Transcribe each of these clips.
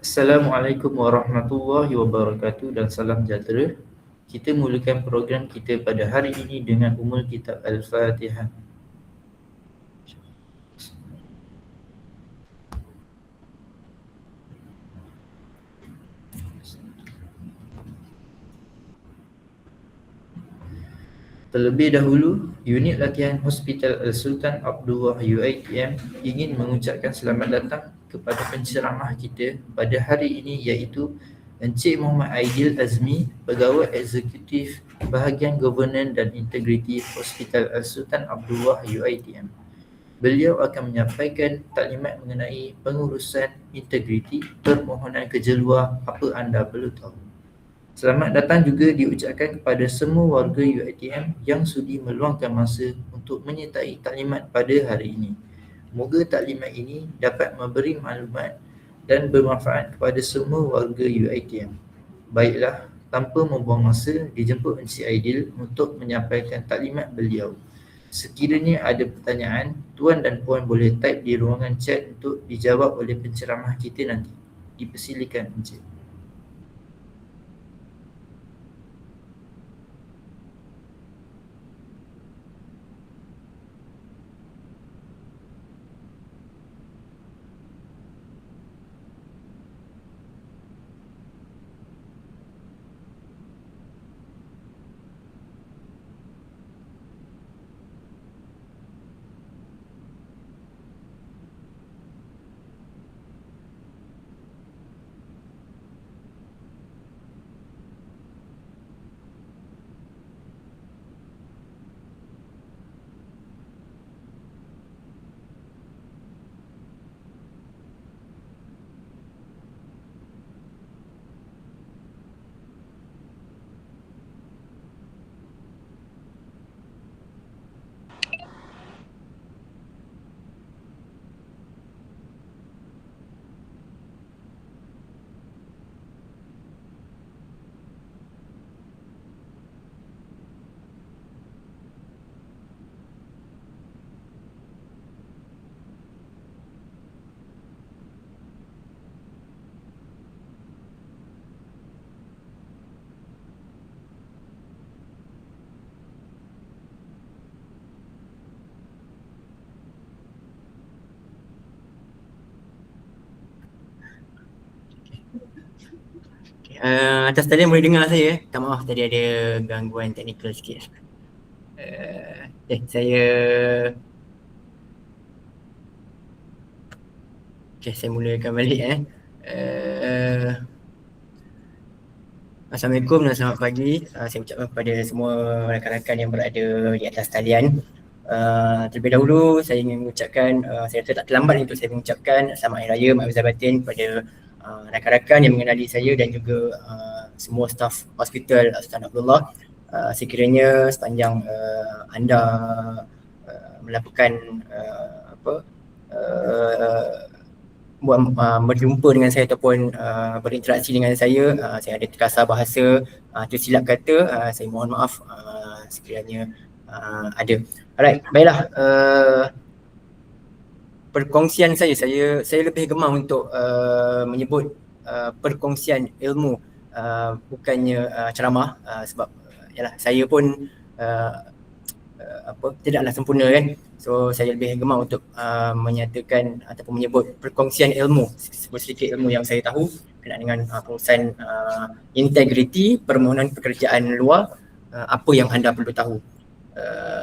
Assalamualaikum warahmatullahi wabarakatuh dan salam sejahtera. Kita mulakan program kita pada hari ini dengan Ummul Kitab Al-Fatihah. Terlebih dahulu, unit latihan Hospital Al-Sultan Abdullah UiTM ingin mengucapkan selamat datang kepada penceramah kita pada hari ini, iaitu Encik Muhammad Aidil Azmi, Pegawai Eksekutif Bahagian Governance dan Integriti Hospital Al-Sultan Abdullah UiTM. Beliau akan menyampaikan taklimat mengenai pengurusan integriti permohonan kerja luar apa anda perlu tahu. Selamat datang juga diucapkan kepada semua warga UiTM yang sudi meluangkan masa untuk menyertai taklimat pada hari ini. Moga taklimat ini dapat memberi maklumat dan bermanfaat kepada semua warga UiTM. Baiklah, tanpa membuang masa, dijemput Encik Aidil untuk menyampaikan taklimat beliau. Sekiranya ada pertanyaan, tuan dan puan boleh type di ruangan chat untuk dijawab oleh penceramah kita nanti. Dipersilakan Encik. Atas talian boleh dengar saya. Tak maaf tadi ada gangguan teknikal sikit. Saya mulakan balik. Assalamualaikum dan selamat pagi. Saya ucapkan kepada semua rakan-rakan yang berada di atas talian. Terlebih dahulu saya ingin mengucapkan, saya rasa tak terlambat untuk saya mengucapkan selamat hari raya Maafizah Batin kepada rakan-rakan yang mengenali saya dan juga semua staf Hospital Sultan Abdullah. Sekiranya sepanjang anda melakukan berjumpa dengan saya ataupun berinteraksi dengan saya ada terkasar bahasa, tersilap kata, saya mohon maaf sekiranya ada. Alright, baiklah. Perkongsian saya lebih gemar untuk menyebut perkongsian ilmu, bukannya ceramah, sebab yalah, saya pun tidaklah sempurna kan. So saya lebih gemar untuk menyatakan ataupun menyebut perkongsian ilmu, sedikit ilmu yang saya tahu berkenaan dengan pengurusan integriti permohonan pekerjaan luar, apa yang anda perlu tahu.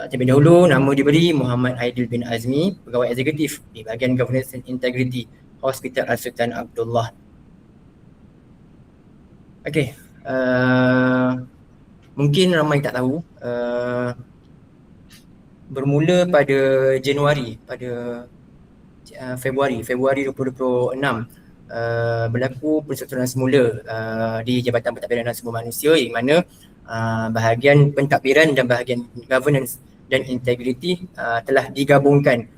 Terlebih dahulu, nama diberi Muhammad Aidil bin Azmi, Pegawai Eksekutif di Bahagian Governance and Integrity Hospital Al-Sultan Abdullah. Okey, mungkin ramai tak tahu, bermula pada Januari, pada Februari 2026, berlaku penstrukturan semula di Jabatan Pentadbiran dan Sumber Manusia, di mana bahagian pentadbiran dan bahagian governance dan integriti telah digabungkan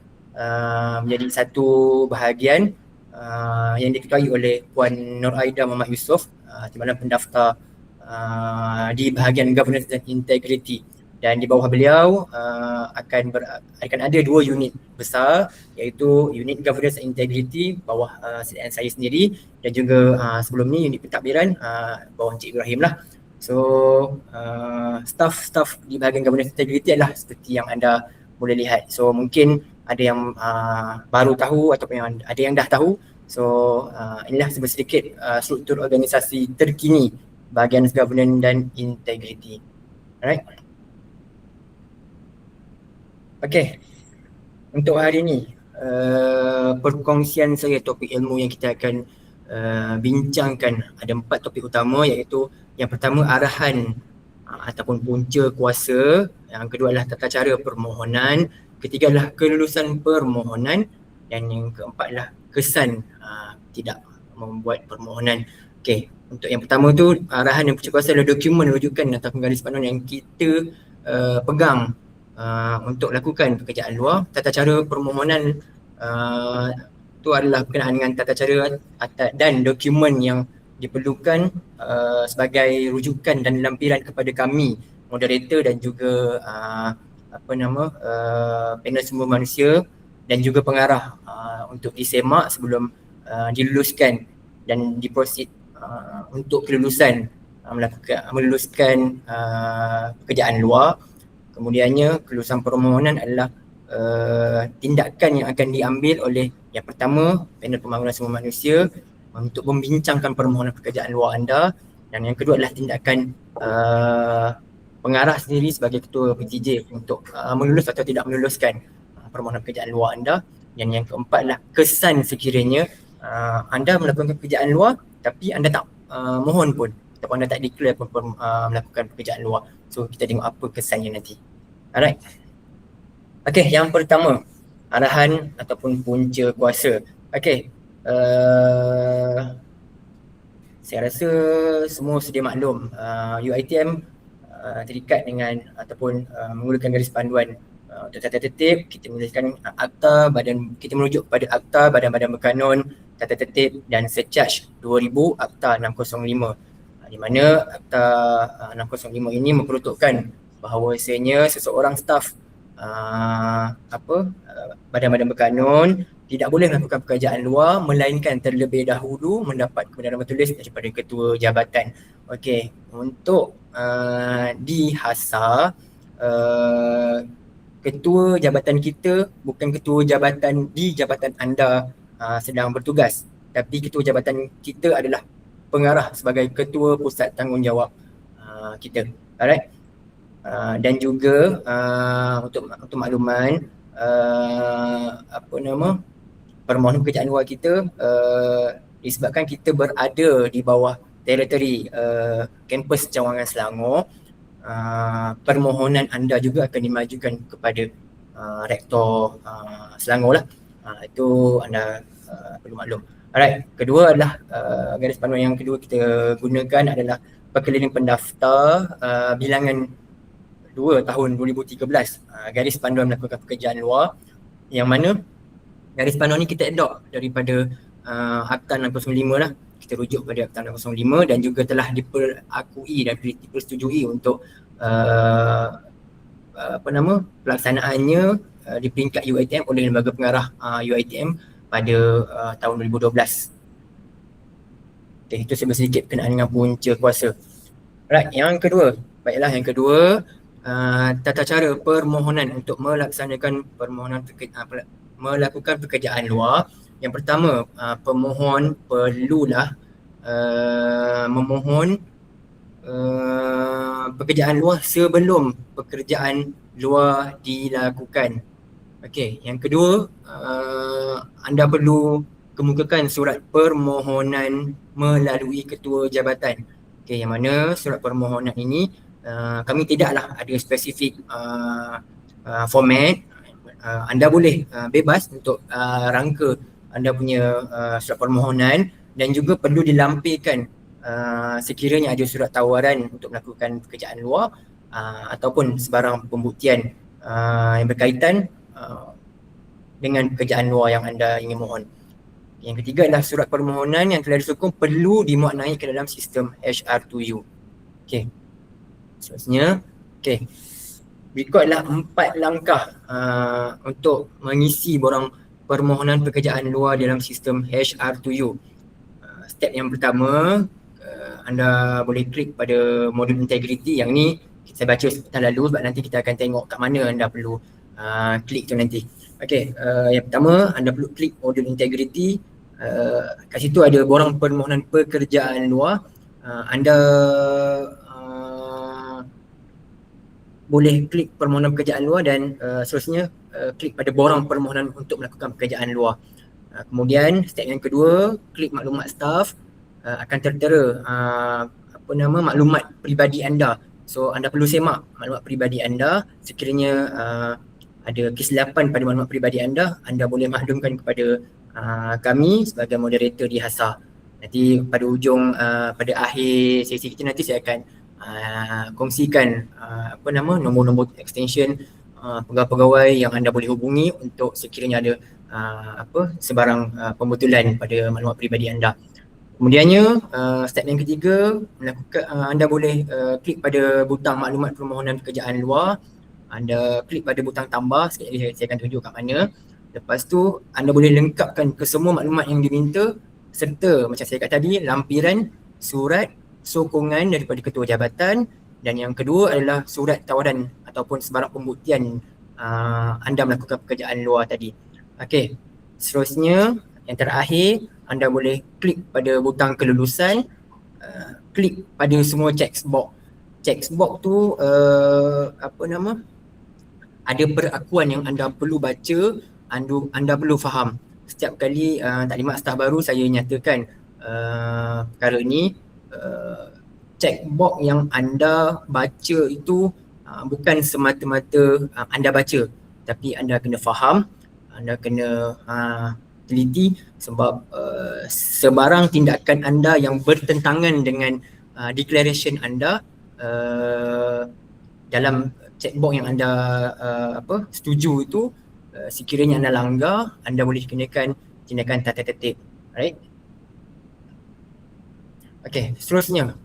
menjadi satu bahagian yang diketuai oleh Puan Nur Aida Muhammad Yusof, di mana pendaftar di bahagian governance dan integriti dan di bawah beliau akan ada 2 unit besar, iaitu unit governance and integrity bawah saya sendiri, dan juga sebelum ni unit pentadbiran bawah Encik Ibrahim lah. So staff di bahagian governance integrity adalah seperti yang anda boleh lihat. So mungkin ada yang baru tahu ataupun ada yang dah tahu. So inilah sedikit struktur organisasi terkini bahagian governance dan integrity. Alright. Okay, untuk hari ni perkongsian saya topik ilmu yang kita akan bincangkan ada 4 topik utama, iaitu yang pertama arahan ataupun punca kuasa, yang kedua adalah tata cara permohonan, ketiga adalah kelulusan permohonan, dan yang keempat adalah kesan tidak membuat permohonan. Okay, untuk yang pertama tu arahan dan punca kuasa adalah dokumen rujukan ataupun garis panduan yang kita pegang untuk lakukan pekerjaan luar. Tata cara permohonan itu adalah berkenaan dengan tata cara dan dokumen yang diperlukan sebagai rujukan dan lampiran kepada kami moderator dan juga panel sumber manusia dan juga pengarah untuk disemak sebelum diluluskan dan diprosid untuk kelulusan meluluskan pekerjaan luar. Kemudiannya kelulusan permohonan adalah tindakan yang akan diambil oleh yang pertama panel pembangunan sumber manusia untuk membincangkan permohonan pekerjaan luar anda, dan yang kedua adalah tindakan pengarah sendiri sebagai ketua PTJ untuk melulus atau tidak meluluskan permohonan pekerjaan luar anda, dan yang keempat adalah kesan sekiranya anda melakukan pekerjaan luar tapi anda tak mohon pun ataupun anda tak declare pun melakukan pekerjaan luar. So kita tengok apa kesannya nanti. Alright. Okay, yang pertama arahan ataupun punca kuasa. Okay, saya rasa semua sedia maklum UiTM terikat dengan ataupun menggunakan garis panduan untuk tata tertib. Kita menuliskan akta kita merujuk pada akta badan-badan berkanun, tata tertib dan Secharge 2000 Akta 605, di mana Akta 605 ini memperuntukkan bahawasanya seseorang staf badan-badan berkanun tidak boleh melakukan pekerjaan luar melainkan terlebih dahulu mendapat kebenaran bertulis daripada ketua jabatan. Okey, untuk di Hasa ketua jabatan kita bukan ketua jabatan di jabatan anda sedang bertugas, tapi ketua jabatan kita adalah pengarah sebagai ketua pusat tanggungjawab kita. Alright. Dan juga untuk makluman permohonan pekerjaan luar kita disebabkan kita berada di bawah teritori kampus Cawangan Selangor, permohonan anda juga akan dimajukan kepada rektor Selangor lah. Itu anda perlu maklum. Alright, kedua adalah garis panduan yang kedua kita gunakan adalah Perkeliling Pendaftar bilangan 2 tahun 2013, garis panduan melakukan pekerjaan luar, yang mana garis panduan ni kita adopt daripada Akta 605 lah. Kita rujuk pada Akta 605 dan juga telah diperakui dan dipersetujui untuk pelaksanaannya di peringkat UiTM oleh lembaga pengarah UiTM pada tahun 2012. Okay, itu sedikit berkenaan dengan punca kuasa. Right, yang kedua. Baiklah, yang kedua tata cara permohonan untuk melaksanakan melakukan pekerjaan luar. Yang pertama, pemohon perlulah memohon pekerjaan luar sebelum pekerjaan luar dilakukan. Okey, yang kedua, anda perlu kemukakan surat permohonan melalui ketua jabatan. Okey, yang mana surat permohonan ini kami tidaklah ada spesifik format. Anda boleh bebas untuk rangka anda punya surat permohonan, dan juga perlu dilampirkan sekiranya ada surat tawaran untuk melakukan pekerjaan luar ataupun sebarang pembuktian yang berkaitan dengan pekerjaan luar yang anda ingin mohon. Yang ketiga adalah surat permohonan yang telah disokong perlu dimuatnai ke dalam sistem HR2U. Okey. Seterusnya, okey. berikut adalah 4 langkah untuk mengisi borang permohonan pekerjaan luar dalam sistem HR2U. Step yang pertama, anda boleh klik pada modul integrity. Yang ni saya baca sebentar lalu sebab nanti kita akan tengok kat mana anda perlu klik tu nanti. Okey, yang pertama anda perlu klik modul integrity. Kat situ ada borang permohonan pekerjaan luar. Anda boleh klik permohonan pekerjaan luar dan seterusnya klik pada borang permohonan untuk melakukan pekerjaan luar. Kemudian step yang kedua, klik maklumat staf. Akan tertera maklumat peribadi anda. So anda perlu semak maklumat peribadi anda. Sekiranya ada kesilapan pada maklumat peribadi anda boleh maklumkan kepada kami sebagai moderator di HASA. Nanti pada ujung pada akhir sesi kita nanti saya akan kongsikan nombor-nombor extension pegawai-pegawai yang anda boleh hubungi untuk sekiranya ada sebarang pembetulan pada maklumat peribadi anda. Kemudiannya step yang ketiga, anda boleh klik pada butang maklumat permohonan pekerjaan luar. Anda klik pada butang tambah, sekali lagi saya akan tunjuk kat mana. Lepas tu anda boleh lengkapkan ke semua maklumat yang diminta serta macam saya kata tadi, lampiran surat sokongan daripada ketua jabatan, dan yang kedua adalah surat tawaran ataupun sebarang pembuktian anda melakukan pekerjaan luar tadi. Okey, seterusnya yang terakhir, anda boleh klik pada butang kelulusan, klik pada semua checkbox. Checkbox tu ada perakuan yang anda perlu baca, anda perlu faham. Setiap kali taklimat staf baru saya nyatakan perkara ni, checkbox yang anda baca itu bukan semata-mata anda baca, tapi anda kena faham, anda kena teliti sebab sebarang tindakan anda yang bertentangan dengan declaration anda dalam checkbox yang anda setuju itu, sekiranya anda langgar, anda boleh dikenakan tindakan tata tertib. Alright. Okey, seterusnya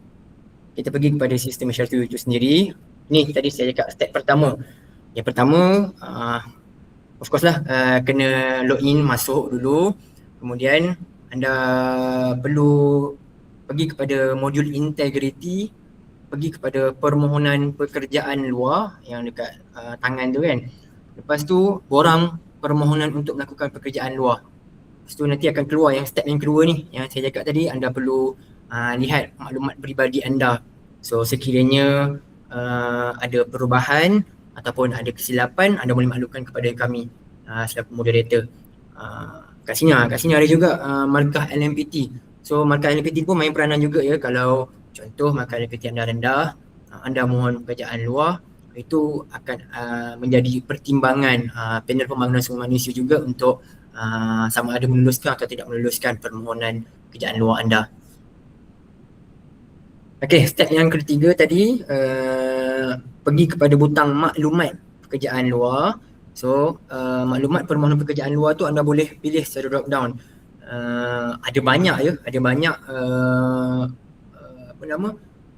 kita pergi kepada sistem HR2 itu sendiri. Ni tadi saya cakap step pertama. Yang pertama of course lah kena login, masuk dulu. Kemudian anda perlu pergi kepada modul integrity, pergi kepada permohonan pekerjaan luar yang dekat tangan tu kan. Lepas tu borang permohonan untuk melakukan pekerjaan luar. Lepas tu nanti akan keluar yang step yang kedua ni yang saya cakap tadi, anda perlu lihat maklumat peribadi anda. So sekiranya ada perubahan ataupun ada kesilapan, anda boleh maklumkan kepada kami selaku moderator. Kat sini ada juga markah LMPT. So markah LMPT pun main peranan juga ya. Kalau contoh markah LMPT anda rendah, anda mohon pekerjaan luar, itu akan menjadi pertimbangan panel pembangunan sumber manusia juga untuk sama ada meluluskan atau tidak meluluskan permohonan pekerjaan luar anda. Okey, step yang ketiga tadi pergi kepada butang maklumat pekerjaan luar. So maklumat permohonan pekerjaan luar tu anda boleh pilih secara drop down. Ada banyak ya, ada banyak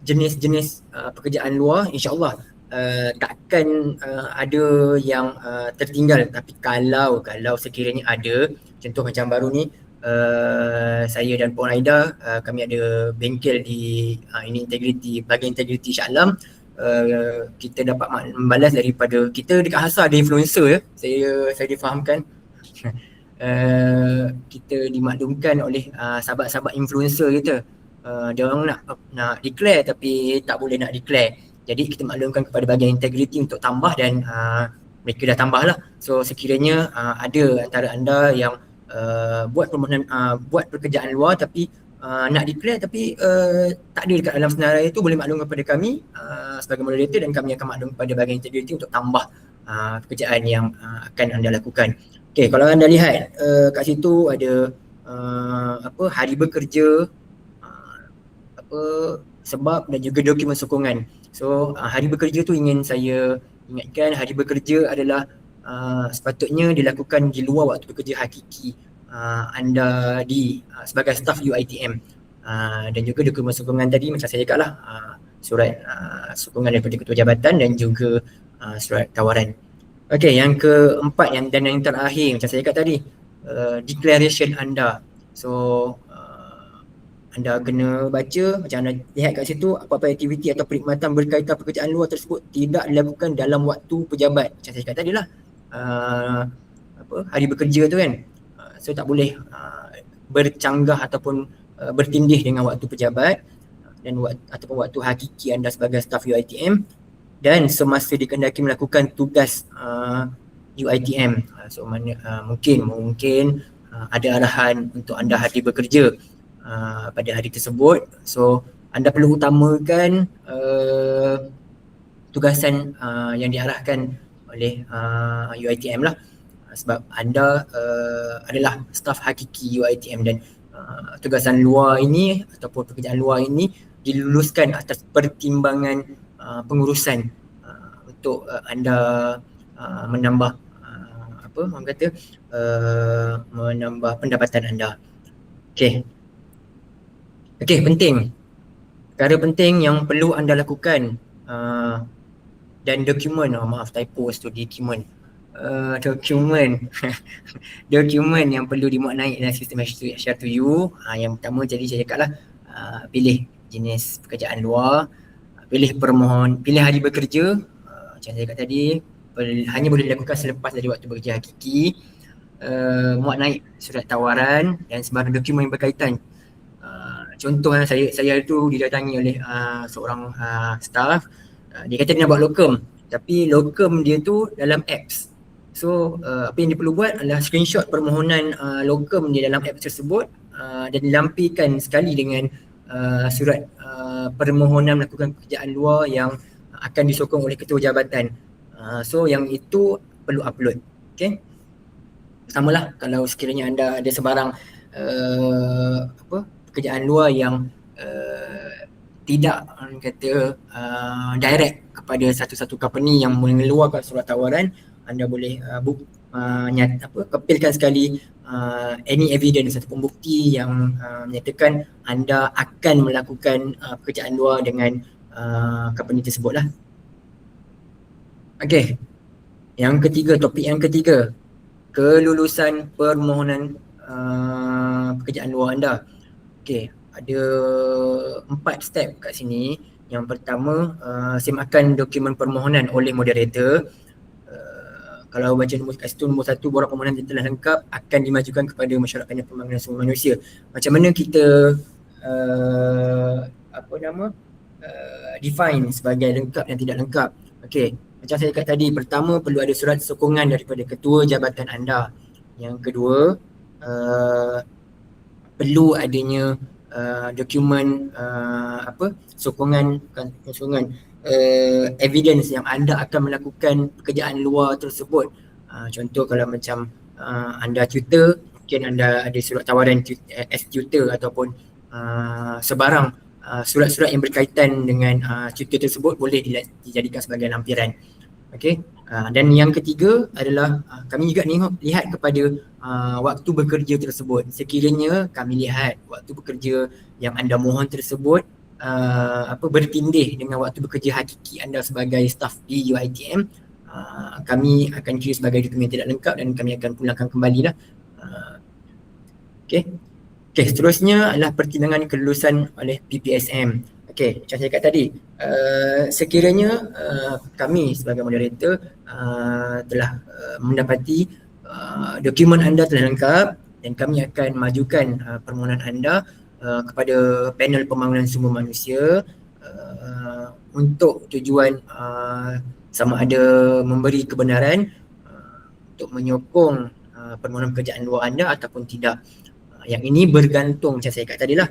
jenis-jenis pekerjaan luar. InsyaAllah takkan ada yang tertinggal, tapi kalau sekiranya ada, contoh macam baru ni saya dan Puan Aida kami ada bengkel di ini integrity, bahagian integrity Shah Alam. Kita dapat membalas daripada kita dekat HASA ada influencer ya, saya difahamkan. Kita dimaklumkan oleh sahabat-sahabat influencer kita. Dia orang nak declare tapi tak boleh nak declare. Jadi kita maklumkan kepada bahagian integrity untuk tambah dan mereka dah tambah lah. So sekiranya ada antara anda yang buat permohonan buat pekerjaan luar tapi nak declare tapi tak ada dekat dalam senarai itu, boleh maklum kepada kami sebagai moderator dan kami akan maklum kepada bahagian integrity untuk tambah pekerjaan yang akan anda lakukan. Okey, kalau anda lihat kat situ ada hari bekerja, sebab dan juga dokumen sokongan. So hari bekerja tu ingin saya ingatkan, hari bekerja adalah sepatutnya dilakukan di luar waktu bekerja hakiki anda sebagai staf UiTM. Dan juga dokumen sokongan tadi macam saya cakap lah, surat sokongan daripada ketua jabatan dan juga surat tawaran. Okey, yang keempat dan yang terakhir macam saya cakap tadi, declaration anda. So anda kena baca, macam anda lihat kat situ, apa-apa aktiviti atau perkhidmatan berkaitan pekerjaan luar tersebut tidak dilakukan dalam waktu pejabat. Macam saya cakap tadi lah, hari bekerja tu kan. So tak boleh bercanggah ataupun bertindih dengan waktu pejabat dan ataupun waktu hakiki anda sebagai staf UiTM dan semasa dikehendaki melakukan tugas UiTM. So mungkin ada arahan untuk anda hari bekerja pada hari tersebut. So anda perlu utamakan tugasan yang diarahkan oleh UiTM lah, sebab anda adalah staf hakiki UiTM dan tugasan luar ini ataupun pekerjaan luar ini diluluskan atas pertimbangan pengurusan untuk anda menambah menambah pendapatan anda. Okey, penting. Perkara penting yang perlu anda lakukan dan dokumen, maaf typo tu, dokumen dokumen yang perlu dimuatnaik dalam sistem Share to You. Yang pertama, jadi saya cakap lah, pilih jenis pekerjaan luar, pilih hari bekerja. Macam saya cakap tadi, hanya boleh dilakukan selepas dari waktu bekerja hakiki. Muat naik surat tawaran dan sebarang dokumen yang berkaitan. Contoh saya tu didatangi oleh seorang staff. Dia kata dia nak buat locum, tapi locum dia tu dalam apps. So apa yang dia perlu buat adalah screenshot permohonan locum dia dalam apps tersebut dan dilampikan sekali dengan surat permohonan melakukan pekerjaan luar yang akan disokong oleh ketua jabatan. So yang itu perlu upload. Okay, samalah kalau sekiranya anda ada sebarang pekerjaan luar yang tidak direct kepada satu-satu company yang mengeluarkan surat tawaran, anda boleh kepilkan sekali any evidence ataupun bukti yang menyatakan anda akan melakukan pekerjaan luar dengan company tersebut lah. Okey, topik yang ketiga, kelulusan permohonan pekerjaan luar anda. Okey, ada 4 step kat sini. Yang pertama, semakkan dokumen permohonan oleh moderator. Kalau baca kat situ nombor 1, borang permohonan yang telah lengkap akan dimajukan kepada Mesyuarat Panel Pembangunan Sumber Manusia. Macam mana kita define sebagai lengkap dan tidak lengkap? Okey, macam saya cakap tadi, pertama perlu ada surat sokongan daripada ketua jabatan anda. Yang kedua, perlu adanya dokumen sokongan evidence yang anda akan melakukan pekerjaan luar tersebut. Contoh kalau macam anda tutor, mungkin anda ada surat tawaran as tutor ataupun sebarang surat-surat yang berkaitan dengan tutor tersebut boleh dijadikan sebagai lampiran. Okey, dan yang ketiga adalah kami juga lihat kepada waktu bekerja tersebut. Sekiranya kami lihat waktu bekerja yang anda mohon tersebut bertindih dengan waktu bekerja hakiki anda sebagai staf di UiTM, kami akan kira sebagai dokumen tidak lengkap dan kami akan pulangkan kembali lah. Okey, seterusnya adalah pertimbangan kelulusan oleh PPSM. Okey, macam saya cakap tadi, sekiranya kami sebagai moderator telah mendapati dokumen anda telah lengkap dan kami akan majukan permohonan anda kepada panel pembangunan sumber manusia untuk tujuan sama ada memberi kebenaran untuk menyokong permohonan pekerjaan luar anda ataupun tidak. Yang ini bergantung, macam saya kata tadi lah,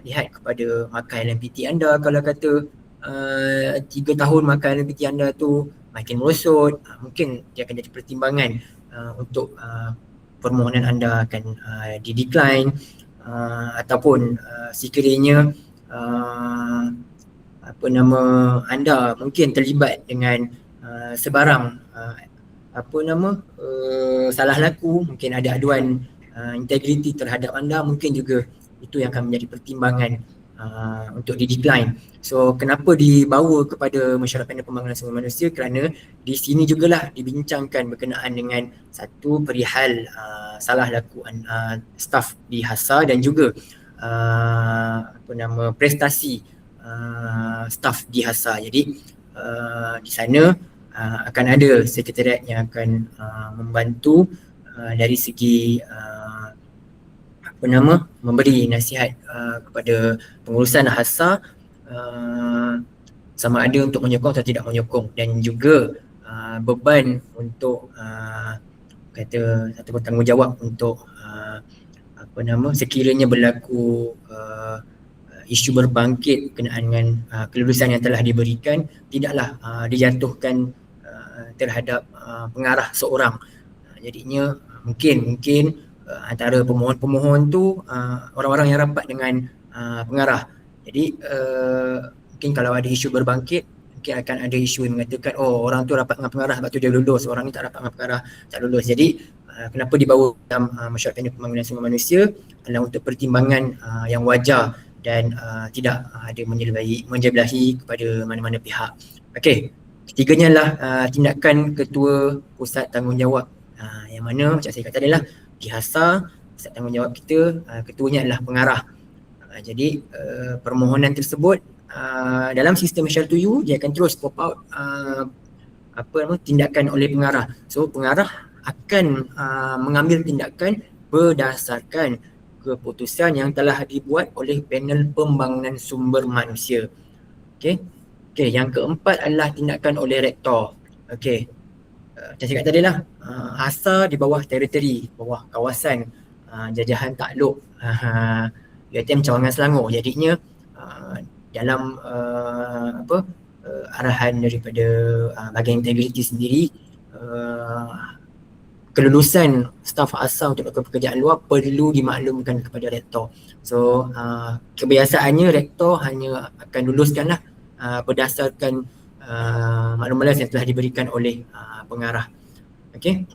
lihat kepada markah LMPT anda. Kalau kata 3 tahun markah LMPT anda tu makin merosot, mungkin dia akan jadi pertimbangan untuk permohonan anda akan di-decline. Ataupun sekiranya anda mungkin terlibat dengan sebarang salah laku, mungkin ada aduan integriti terhadap anda, mungkin juga itu yang akan menjadi pertimbangan untuk di-decline. So kenapa dibawa kepada Mesyuarat Panel Pembangunan Sumber Manusia? Kerana di sini jugalah dibincangkan berkenaan dengan satu perihal salah lakuan staf di HASA dan juga prestasi staf di HASA. Jadi di sana akan ada sekretariat yang akan membantu dari segi memberi nasihat kepada pengurusan HASA sama ada untuk menyokong atau tidak menyokong, dan juga beban untuk kata satu tanggungjawab untuk sekiranya berlaku isu berbangkit berkenaan dengan kelulusan yang telah diberikan, tidaklah dijatuhkan terhadap pengarah seorang. Jadinya mungkin antara pemohon-pemohon tu orang-orang yang rapat dengan pengarah. Jadi mungkin kalau ada isu berbangkit, mungkin akan ada isu yang mengatakan orang tu rapat dengan pengarah sebab tu dia lulus, orang ni tak rapat dengan pengarah tak lulus. Jadi kenapa dibawa dalam Mesyuarat Panel Pembangunan Sumber Manusia adalah untuk pertimbangan yang wajar dan tidak ada menjebelahi kepada mana-mana pihak. Okey, ketiganya adalah tindakan Ketua Pusat Tanggungjawab, yang mana macam saya kata tadi lah, di HASA pusat tanggungjawab kita, ketuanya adalah pengarah. Jadi permohonan tersebut dalam sistem SHL2U dia akan terus pop out tindakan oleh pengarah. So pengarah akan mengambil tindakan berdasarkan keputusan yang telah dibuat oleh Panel Pembangunan Sumber Manusia. Okey, yang keempat adalah tindakan oleh rektor. Okey, macam saya kata tadi lah, HASA di bawah teritori, bawah kawasan jajahan takluk UiTM Cawangan Selangor. Jadinya dalam arahan daripada bahagian integriti sendiri, kelulusan staf HASA untuk melakukan pekerjaan luar perlu dimaklumkan kepada rektor. So kebiasaannya rektor hanya akan luluskanlah berdasarkan maklumat yang telah diberikan oleh pengarah. Okey.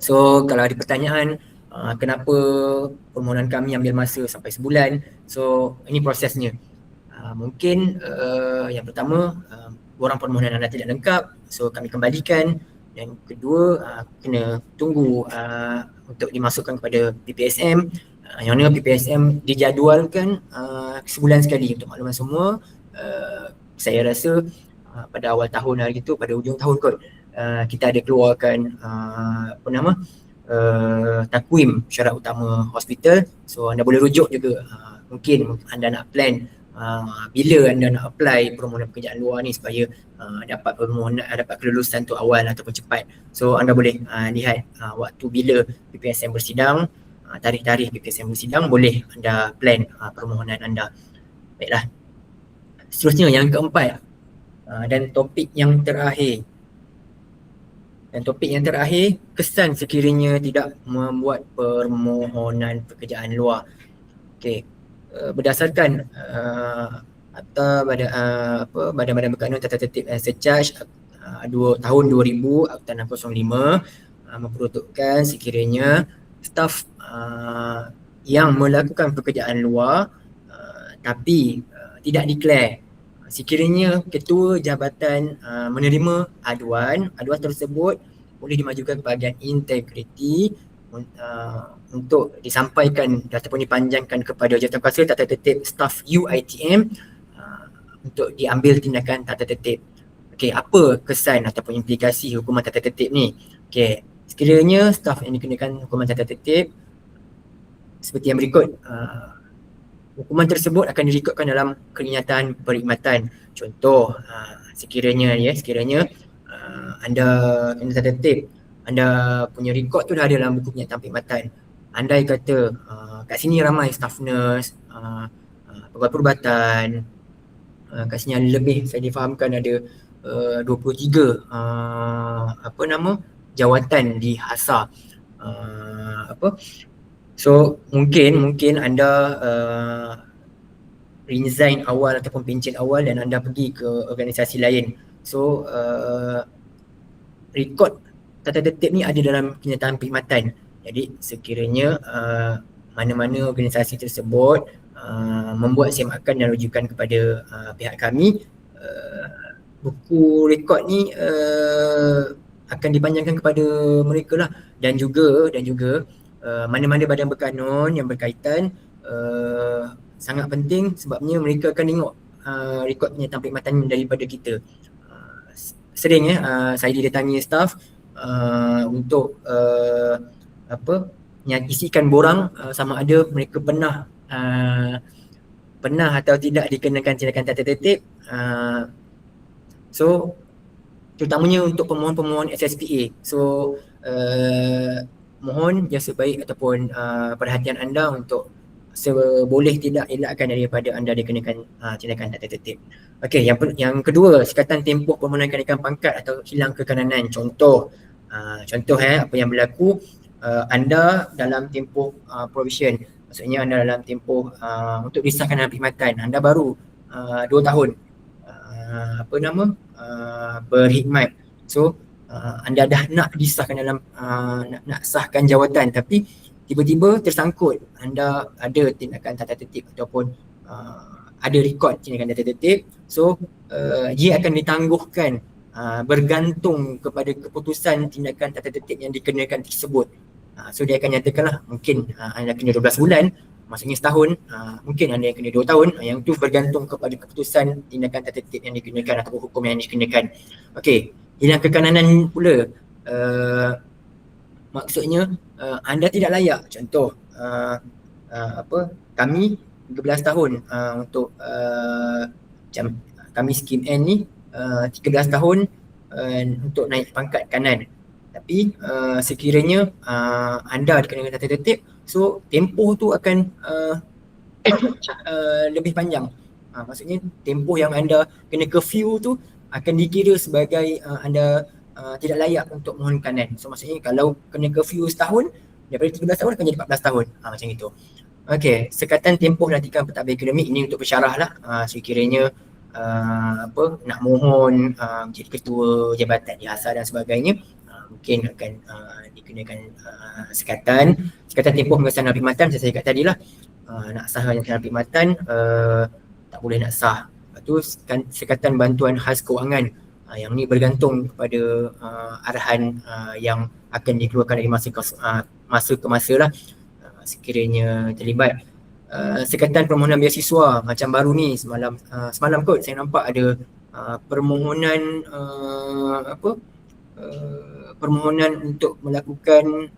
So kalau ada pertanyaan kenapa permohonan kami ambil masa sampai sebulan, so ini prosesnya. Mungkin yang pertama borang permohonan anda tidak lengkap, so kami kembalikan. Dan kedua, kena tunggu untuk dimasukkan kepada PPSM, yang mana PPSM dijadualkan sebulan sekali. Untuk makluman semua, saya rasa pada awal tahun hari itu, pada hujung tahun kot, kita ada keluarkan takwim syarat utama hospital. So anda boleh rujuk juga, mungkin anda nak plan bila anda nak apply permohonan pekerjaan luar ni supaya dapat kelulusan tu awal ataupun cepat. So anda boleh lihat waktu bila PPSM bersidang, tarikh-tarikh PPSM bersidang, boleh anda plan permohonan anda. Baiklah. Seterusnya yang keempat dan topik yang terakhir. Kesan sekiranya tidak membuat permohonan pekerjaan luar. Okey, berdasarkan Badan-Badan Berkanun Tata Tertib dan Secharge tahun 2000 Akta 605 memperuntukkan sekiranya staf yang melakukan pekerjaan luar tapi tidak declare, sekiranya ketua jabatan menerima aduan tersebut boleh dimajukan ke bahagian integriti untuk disampaikan ataupun dipanjangkan kepada Jawatankuasa Tata Tertib Staf UiTM untuk diambil tindakan tata tertib. Okey, apa kesan ataupun implikasi hukuman tata tertib ni? Okey, sekiranya staf yang dikenakan hukuman tata tertib seperti yang berikut, hukuman tersebut akan direkodkan dalam kenyataan perkhidmatan. Contoh, sekiranya anda kena tata tertib, anda punya rekod tu dah ada dalam buku kenyataan perkhidmatan. Andai kata kat sini ramai staff nurse, pegawai perubatan, kat sini ada lebih, saya difahamkan ada 23 jawatan di HASA. So mungkin anda resign awal ataupun pencen awal dan anda pergi ke organisasi lain. So rekod tata tertib ni ada dalam kenyataan perkhidmatan. Jadi sekiranya mana-mana organisasi tersebut membuat semakan dan rujukan kepada pihak kami, buku rekod ni akan dipanjangkan kepada mereka lah, dan juga mana-mana badan berkanun yang berkaitan sangat penting sebabnya mereka akan tengok rekod penyertaan perkhidmatan daripada kita. Sering saya didatangi staff untuk isikan borang sama ada mereka pernah atau tidak dikenakan tindakan tata tertib. So terutamanya untuk pemohon-pemohon SSPA. So mohon jasa baik ataupun perhatian anda untuk seboleh tidak elakkan daripada anda dikenakan tindakan tata tertib. Okey, yang kedua, sekatan tempoh permohonan kenaikan pangkat atau hilang kekanan. Contoh apa yang berlaku, anda dalam tempoh provision, maksudnya anda dalam tempoh untuk disahkan dalam perkhidmatan, anda baru 2 tahun berkhidmat. So anda dah nak disahkan dalam nak sahkan jawatan, tapi tiba-tiba tersangkut anda ada tindakan tata tertib ataupun ada rekod tindakan tata tertib. So dia akan ditangguhkan bergantung kepada keputusan tindakan tata tertib yang dikenakan tersebut. So dia akan nyatakanlah mungkin anda kena 12 bulan, maksudnya setahun, mungkin anda yang kena 2 tahun. Yang tu bergantung kepada keputusan tindakan tata tertib yang dikenakan atau hukum yang dikenakan. Okey, hilang kekananan pula, maksudnya anda tidak layak. Contoh kami 13 tahun untuk macam kami skim N ni 13 tahun untuk naik pangkat kanan. Tapi sekiranya anda dikenakan tata tertib, so tempoh tu akan lebih panjang. Maksudnya tempoh yang anda kena curfew tu akan dikira sebagai anda tidak layak untuk mohon kanan. So maksudnya kalau kena curfew setahun, daripada 13 tahun akan jadi 14 tahun. Macam itu. Okey, sekatan tempoh lantikan pentadbir akademik ini untuk pensyarah lah. Sekiranya nak mohon menjadi ketua jabatan dihasar dan sebagainya, mungkin akan dikenakan sekatan tempoh pengesahan perkhidmatan. Saya cakap tadi lah, nak sah dalam perkhidmatan tak boleh nak sah. Lepas tu sekatan bantuan khas kewangan, yang ni bergantung kepada arahan yang akan dikeluarkan dari masa ke masa lah, sekiranya terlibat. Sekatan permohonan beasiswa macam baru ni, semalam kot saya nampak ada permohonan permohonan untuk melakukan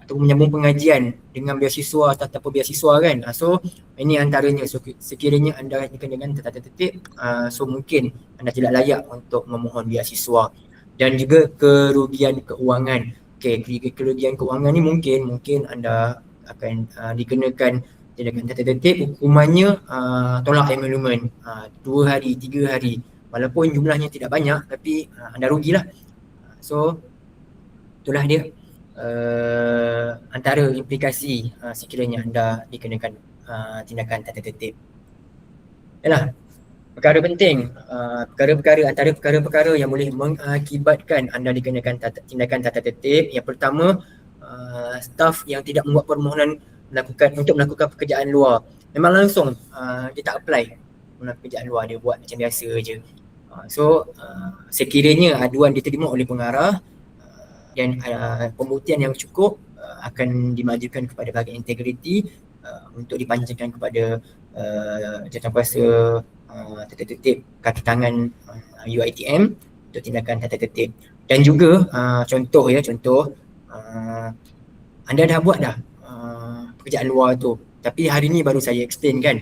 atau menyambung pengajian dengan beasiswa atau tanpa beasiswa kan. So ini antaranya. So sekiranya anda dikenakan tata tertib, so mungkin anda tidak layak untuk memohon beasiswa. Dan juga kerugian keuangan. Okey, kerugian keuangan ni mungkin anda akan dikenakan tindakan tata tertib. Hukumannya tolak emolumen 2 hari, 3 hari. Walaupun jumlahnya tidak banyak, tapi anda rugilah. So itulah dia antara implikasi sekiranya anda dikenakan tindakan tata tertib. Yalah, perkara penting, antara perkara-perkara yang boleh mengakibatkan anda dikenakan tindakan tata tertib. Yang pertama, staf yang tidak membuat permohonan untuk melakukan pekerjaan luar. Memang langsung dia tak apply pekerjaan luar, dia buat macam biasa je. So sekiranya aduan diterima oleh pengarah dan pembuktian yang cukup, akan dimajukan kepada bahagian integriti untuk dipanjangkan kepada jawatankuasa tata tertib kaki tangan UiTM untuk tindakan tata tertib. Dan juga contoh anda dah buat dah pekerjaan luar tu, tapi hari ni baru saya explain kan,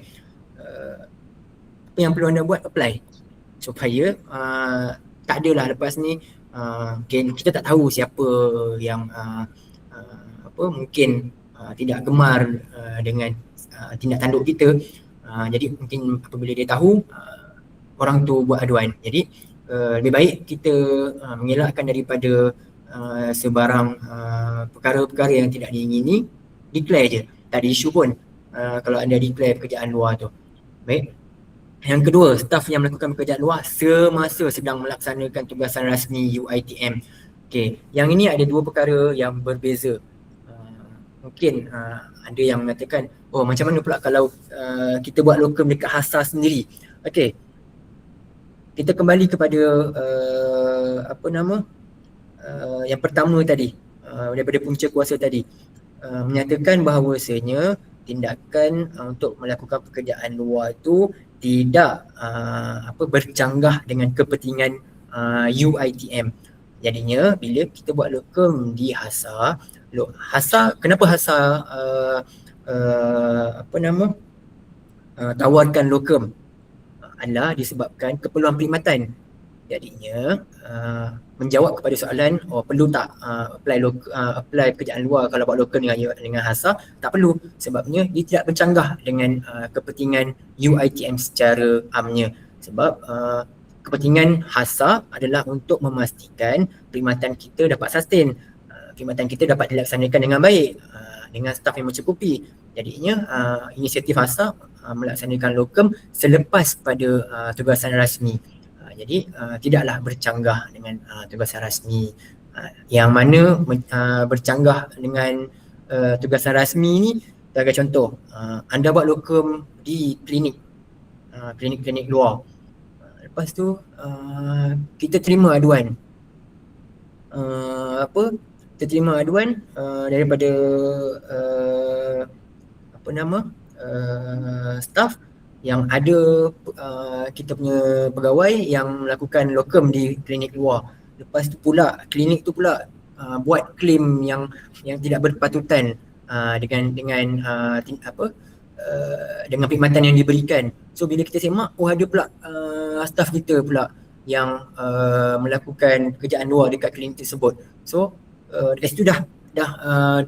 apa yang perlu anda buat, apply supaya tak adalah lepas ni kita tak tahu siapa yang mungkin tidak gemar dengan tindak tanduk kita. Jadi mungkin apabila dia tahu, orang tu buat aduan. Jadi lebih baik kita mengelakkan daripada sebarang perkara-perkara yang tidak diingini. Declare je, tak ada isu pun kalau anda declare pekerjaan luar tu. Baik. Yang kedua, staf yang melakukan pekerjaan luar semasa sedang melaksanakan tugasan rasmi UiTM. Okey, yang ini ada dua perkara yang berbeza. Mungkin ada yang mengatakan, oh macam mana pula kalau kita buat lokum dekat HASA sendiri. Okey, kita kembali kepada yang pertama tadi, daripada punca kuasa tadi, menyatakan bahawasanya tindakan untuk melakukan pekerjaan luar tu tidak bercanggah dengan kepentingan UiTM. Jadinya bila kita buat lokum di HASA, kenapa HASA tawarkan lokum adalah disebabkan keperluan perkhidmatan. Jadinya menjawab kepada soalan perlu tak apply pekerjaan luar kalau buat lokum dengan HASA, tak perlu, sebabnya dia tidak bercanggah dengan kepentingan UiTM secara amnya. Sebab kepentingan HASA adalah untuk memastikan perkhidmatan kita dapat sustain, perkhidmatan kita dapat dilaksanakan dengan baik, dengan staf yang mencukupi. Jadinya inisiatif HASA melaksanakan lokum selepas pada tugasan rasmi. Jadi tidaklah bercanggah dengan tugasan rasmi. Yang mana bercanggah dengan tugasan rasmi ni, sebagai contoh, anda buat lokum di klinik luar. Lepas tu kita terima aduan. Kita terima aduan daripada staf yang ada kita punya pegawai yang melakukan lokum di klinik luar. Lepas tu pula klinik tu pula buat claim yang tidak berpatutan dengan perkhidmatan yang diberikan. So bila kita semak, ada pula staf kita pula yang melakukan pekerjaan luar dekat klinik tersebut. So dari situ dah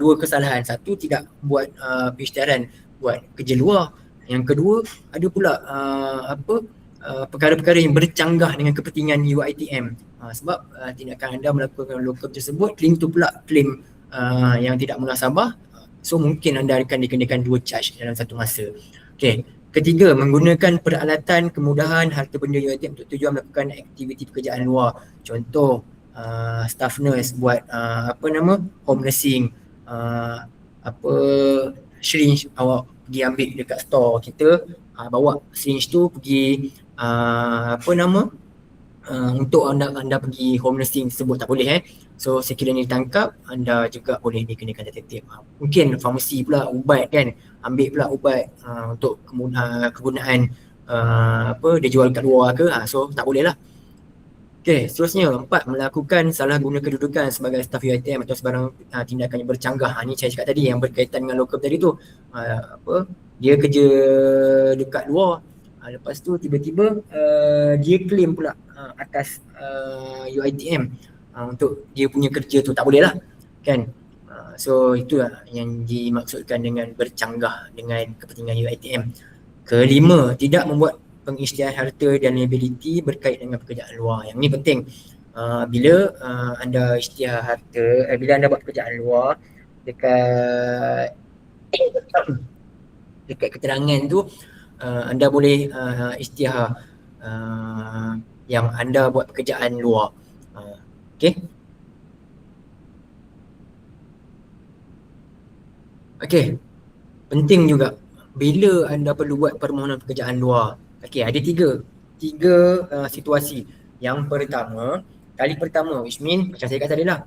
dua kesalahan. Satu, tidak buat pengisytiharan buat kerja luar. Yang kedua, ada pula perkara-perkara yang bercanggah dengan kepentingan UiTM. Sebab tindakan anda melakukan lokum tersebut, claim tu pula claim yang tidak munasabah. So mungkin anda akan dikenakan 2 charge dalam satu masa. Okey. Ketiga, menggunakan peralatan, kemudahan, harta benda UiTM untuk tujuan melakukan aktiviti pekerjaan luar. Contoh, staff nurse buat home nursing, syringe awak pergi ambil dekat store kita, bawa syringe tu pergi untuk anda pergi home nursing tersebut, tak boleh So sekiranya ditangkap, anda juga boleh dikenakan detektif. Mungkin farmasi pula ubat kan, ambil pula ubat untuk kegunaan dia jual kat luar ke, so tak boleh lah. Okey, seterusnya 4, melakukan salah guna kedudukan sebagai staf UiTM atau sebarang tindakan yang bercanggah. Ni saya cakap tadi yang berkaitan dengan lokum tadi tu. Dia kerja dekat luar, lepas tu tiba-tiba dia claim pula atas UiTM untuk dia punya kerja tu, tak boleh lah kan. So itulah yang dimaksudkan dengan bercanggah dengan kepentingan UiTM. Kelima, tidak membuat pengisytiharan harta dan liability berkait dengan pekerjaan luar. Yang ni penting. Bila anda isytihar harta, bila anda buat pekerjaan luar dekat keterangan tu, anda boleh isytihar yang anda buat pekerjaan luar. Okey. Okey. Penting juga bila anda perlu buat permohonan pekerjaan luar. Okey, ada tiga situasi. Yang pertama, kali pertama, which mean macam saya kata tadi lah,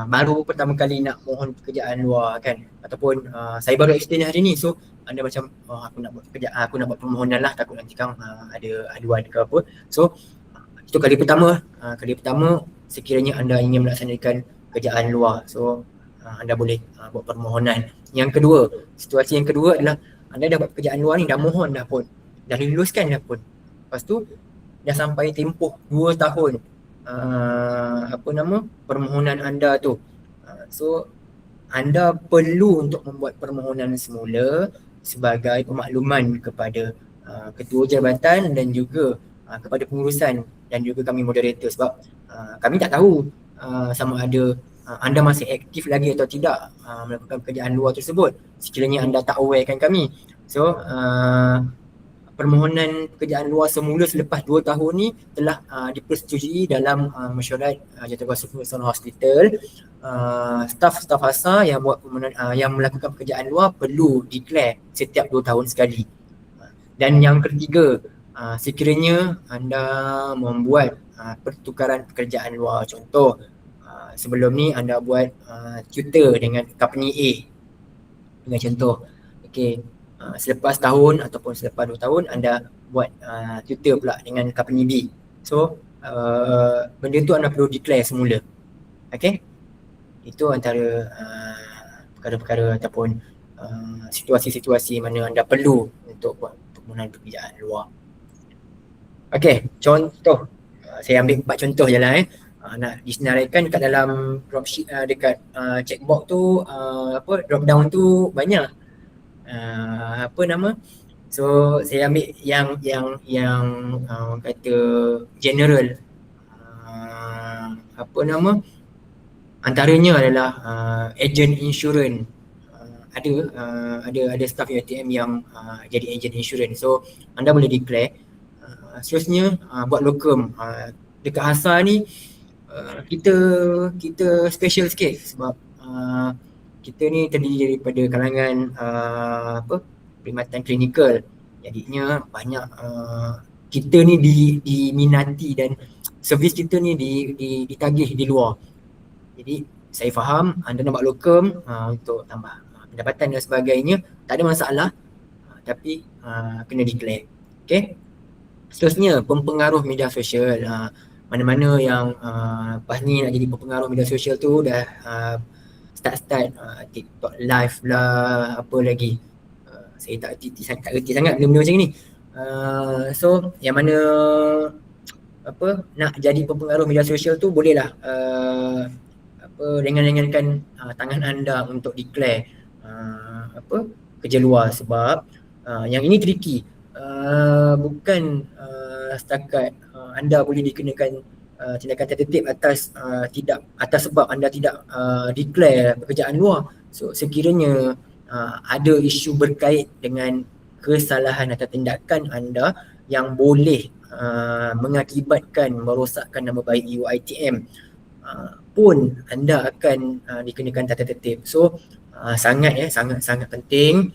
baru pertama kali nak mohon pekerjaan luar kan, ataupun saya baru extend hari ni, so anda macam aku nak buat permohonan lah, takut nanti kan ada aduan ke apa. So itu kali pertama. Kali pertama sekiranya anda ingin melaksanakan pekerjaan luar, so anda boleh buat permohonan. Yang kedua, situasi yang kedua adalah anda dah buat pekerjaan luar ni, dah mohon dah pun, dah diluluskan dah pun, lepas tu dah sampai tempoh 2 tahun permohonan anda tu. So anda perlu untuk membuat permohonan semula sebagai pemakluman kepada ketua jabatan dan juga kepada pengurusan dan juga kami moderator, sebab kami tak tahu sama ada anda masih aktif lagi atau tidak melakukan pekerjaan luar tersebut sekiranya anda tak awarekan kami. So permohonan pekerjaan luar semula selepas 2 tahun ni telah dipersetujui dalam mesyuarat Jawatankuasa Pengurusan Hospital. Staf-staf HASA yang buat yang melakukan pekerjaan luar perlu declare setiap 2 tahun sekali. Dan yang ketiga, sekiranya anda membuat pertukaran pekerjaan luar, contoh sebelum ni anda buat tutor dengan company A dengan contoh, okey, selepas tahun ataupun selepas 2 tahun anda buat tutor pula dengan company B. So benda tu anda perlu declare semula. Okey, itu antara perkara-perkara ataupun situasi-situasi mana anda perlu untuk buat permohonan pekerjaan luar. Okey, contoh saya ambil 4 contoh je lah nak disenaraikan dekat dalam dropsheet, dekat checkbox tu drop down tu banyak. So saya ambil yang kata general. Antaranya adalah agent insurance. Ada staff UiTM yang jadi agent insurance. So anda boleh declare. Seterusnya buat locum. Dekat HASA ni kita special sikit sebab kita ni terdiri daripada kalangan perkhidmatan klinikal. Jadinya banyak kita ni diminati dan servis kita ni ditagih di luar. Jadi saya faham anda nak buat locum untuk tambah pendapatan dan sebagainya, tak ada masalah, tapi kena declare. Okay. Seterusnya pempengaruh media sosial. Mana-mana yang lepas ni nak jadi pempengaruh media sosial tu dah start TikTok live lah, apa lagi, saya tak reti sangat benda-benda macam ni. So yang mana nak jadi pempengaruh media sosial tu bolehlah ringan-ringankan tangan anda untuk declare kerja luar, sebab yang ini tricky. Bukan setakat anda boleh dikenakan tindakan tertib atas sebab anda tidak declare pekerjaan luar. So sekiranya ada isu berkait dengan kesalahan atau tindakan anda yang boleh mengakibatkan merosakkan nama baik UiTM, pun anda akan dikenakan tata tertib. So sangat penting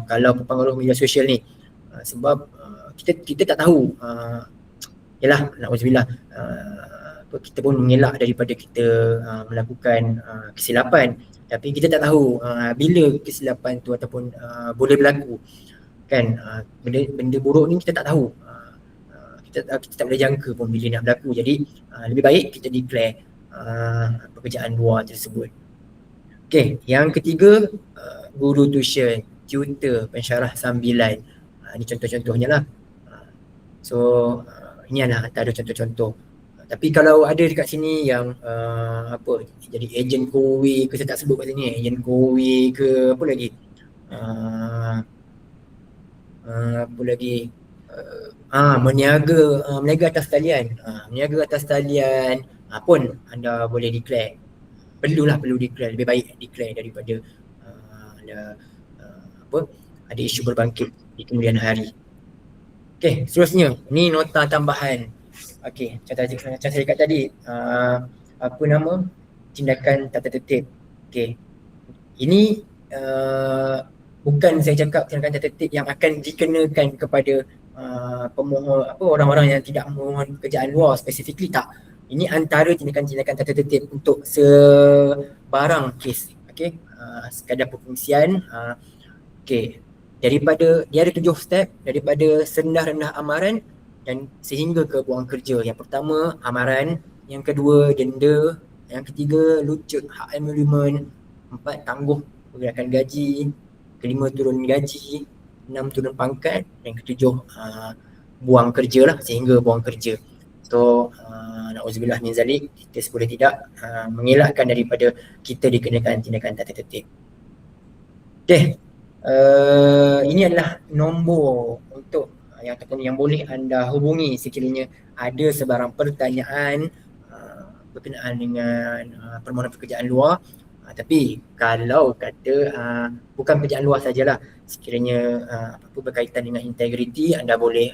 kalau pengaruh media sosial ni, sebab kita tak tahu, yalah, na'udzubillah, kita pun mengelak daripada kita melakukan kesilapan, tapi kita tak tahu bila kesilapan tu ataupun boleh berlaku kan. Benda buruk ni kita tak tahu, kita tak boleh jangka pun bila nak berlaku. Jadi lebih baik kita declare pekerjaan luar tersebut. Okey, yang ketiga, guru tuition, tutor, pensyarah sambilan. Ini contoh-contohnya lah. So ini adalah antara contoh-contoh. Tapi kalau ada dekat sini yang jadi ejen kowe ke, saya tak sebut kat sini, ejen kowe ke, apa lagi meniaga atas talian, pun anda boleh declare. Perlu declare, lebih baik declare daripada ada isu berbangkit di kemudian hari. Okey, seterusnya ni nota tambahan. Okey, macam saya cakap tadi, tindakan tata tertib. Okey, ini bukan saya cakap tindakan tata tertib yang akan dikenakan kepada pemohon, orang-orang yang tidak memohon pekerjaan luar specifically, tak. Ini antara tindakan-tindakan tata tertib untuk sebarang kes. Okey, sekadar perkongsian. Okey, daripada dia ada 7 step, daripada serendah-rendah amaran dan sehingga ke buang kerja. Yang pertama amaran, yang kedua denda, yang ketiga lucut hak emolument, 4 tangguh pergerakan gaji, kelima turun gaji, 6 turun pangkat, dan ketujuh buang kerja lah, sehingga buang kerja. So na'udzubillah min zalik, kita seboleh tidak mengelakkan daripada kita dikenakan tindakan tata tertib. Okay, ini adalah nombor untuk yang boleh anda hubungi sekiranya ada sebarang pertanyaan berkenaan dengan permohonan pekerjaan luar. Tapi kalau kata bukan pekerjaan luar sajalah, sekiranya apa berkaitan dengan integriti, anda boleh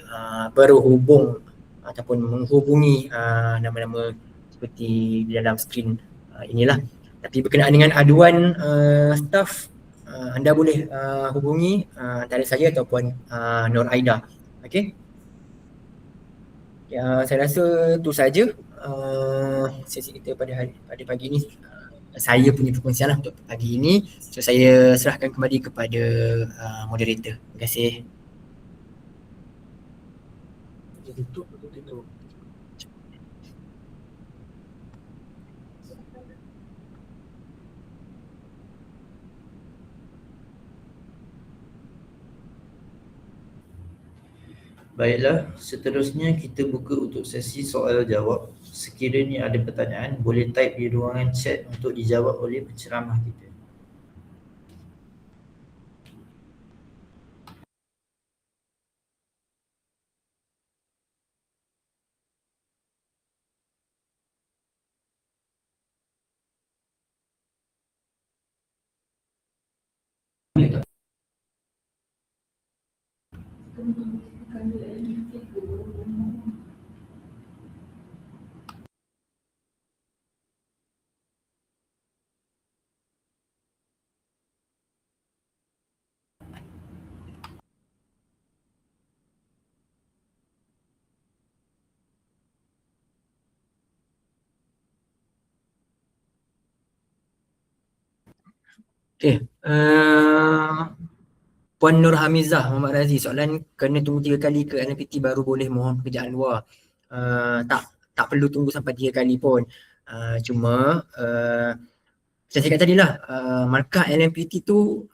berhubung ataupun menghubungi nama-nama seperti di dalam skrin inilah. Tapi berkenaan dengan aduan staff, anda boleh hubungi antara saya ataupun Nur Aida. Okey. Ya, saya rasa itu saja sesi kita pada pagi ini. Saya punya perkongsian lah untuk pagi ini. So saya serahkan kembali kepada moderator. Terima kasih. Baiklah, seterusnya kita buka untuk sesi soal jawab. Sekiranya ada pertanyaan, boleh type di ruangan chat untuk dijawab oleh penceramah kita. Okey. Puan Nur Hamizah Muhammad Razi, soalan kena tunggu 3 kali ke NLPT baru boleh mohon pekerjaan luar? Tak perlu tunggu sampai 3 kali pun. Cuma saya cakap tadi lah, markah LMPT tu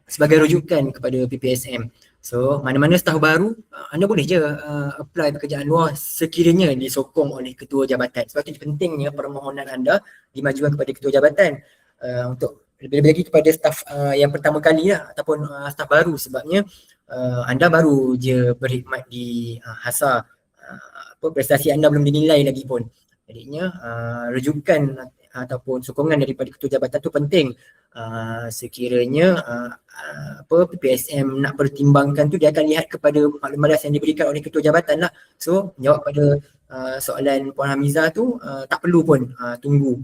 sebagai rujukan kepada PPSM. So mana-mana staff baru, anda boleh je apply pekerjaan luar sekiranya disokong oleh ketua jabatan. Sebab itu pentingnya permohonan anda dimajukan kepada ketua jabatan untuk lebih-lebih lagi kepada staf yang pertama kali lah ataupun staf baru, sebabnya anda baru je berkhidmat di HASA, prestasi anda belum dinilai lagi pun. Jadinya rujukan ataupun sokongan daripada ketua jabatan tu penting. Sekiranya PPSM nak pertimbangkan tu, dia akan lihat kepada maklum balas yang diberikan oleh ketua jabatan lah. So jawab pada soalan Puan Hamizah tu, tak perlu pun tunggu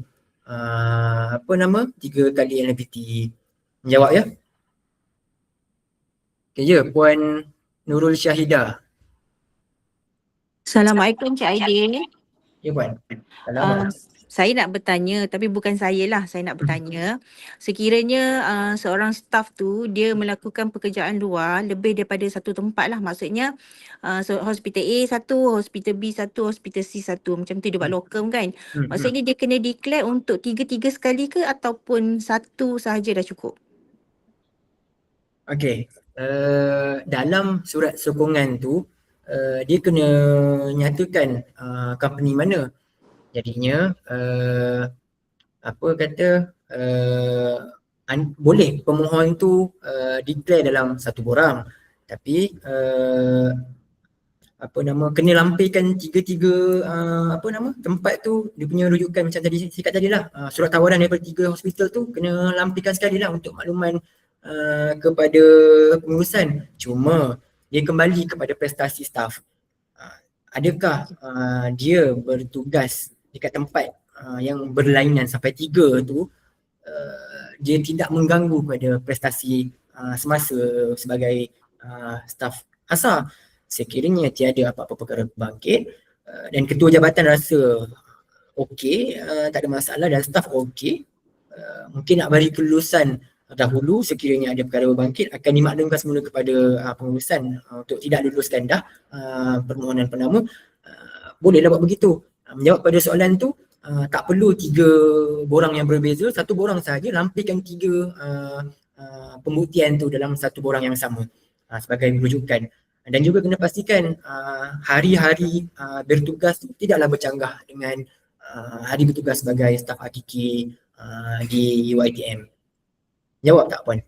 3 kali NLPT. Menjawab ya. Okay je, Puan Nurul Syahidah. Assalamualaikum Cik Aidil. Ya Puan. Selamat. Saya nak bertanya, tapi bukan saya lah, saya nak bertanya. Sekiranya seorang staf tu dia melakukan pekerjaan luar lebih daripada satu tempat lah. Maksudnya hospital A satu, hospital B satu, hospital C satu. Macam tu dia buat locum kan. Maksudnya dia kena declare untuk tiga-tiga sekali ke ataupun satu sahaja dah cukup? Okey. Dalam surat sokongan tu, dia kena nyatakan company mana. Jadinya boleh pemohon tu declare dalam satu borang, tapi kena lampirkan tiga-tiga tempat tu, dia punya rujukan macam tadi cakap tadi lah, surat tawaran daripada 3 hospital tu kena lampirkan sekali lah untuk makluman kepada pengurusan. Cuma dia kembali kepada prestasi staf. Adakah dia bertugas dekat tempat yang berlainan sampai 3 tu, dia tidak mengganggu pada prestasi semasa sebagai staf HASA. Sekiranya tiada apa-apa perkara bangkit dan ketua jabatan rasa okey, tak ada masalah dan staf okey, mungkin nak bagi kelulusan dahulu. Sekiranya ada perkara berbangkit, akan dimaklumkan semula kepada pengurusan untuk tidak luluskan dah permohonan penama. Bolehlah buat begitu. Menjawab pada soalan tu, tak perlu 3 borang yang berbeza, satu borang sahaja, lampirkan 3 pembuktian tu dalam satu borang yang sama sebagai rujukan. Dan juga kena pastikan hari-hari bertugas tu tidaklah bercanggah dengan hari bertugas sebagai staf hakiki di UiTM. Jawab tak Puan?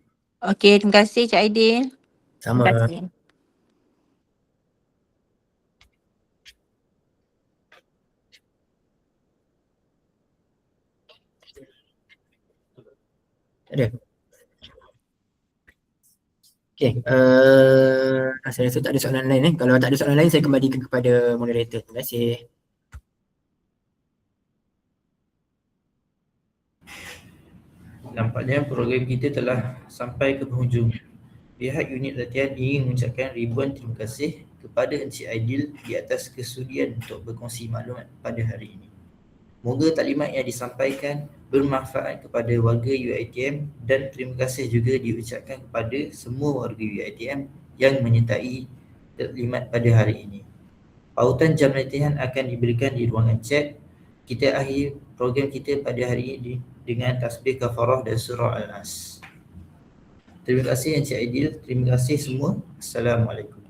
Okey, terima kasih Cik Aidil. Sama. Terima kasih. Tak ada. Okay, saya rasa tak ada soalan lain. Kalau tak ada soalan lain, saya kembalikan kepada moderator. Terima kasih. Nampaknya program kita telah sampai ke penghujung. Pihak unit latihan ingin mengucapkan ribuan terima kasih kepada Encik Aidil di atas kesudian untuk berkongsi maklumat pada hari ini. Moga taklimat yang disampaikan bermanfaat kepada warga UiTM dan terima kasih juga diucapkan kepada semua warga UiTM yang menyertai taklimat pada hari ini. Pautan jam latihan akan diberikan di ruangan chat. Kita akhir program kita pada hari ini dengan tasbih kafarah dan surah Al-Nas. Terima kasih Encik Aidil, terima kasih semua. Assalamualaikum.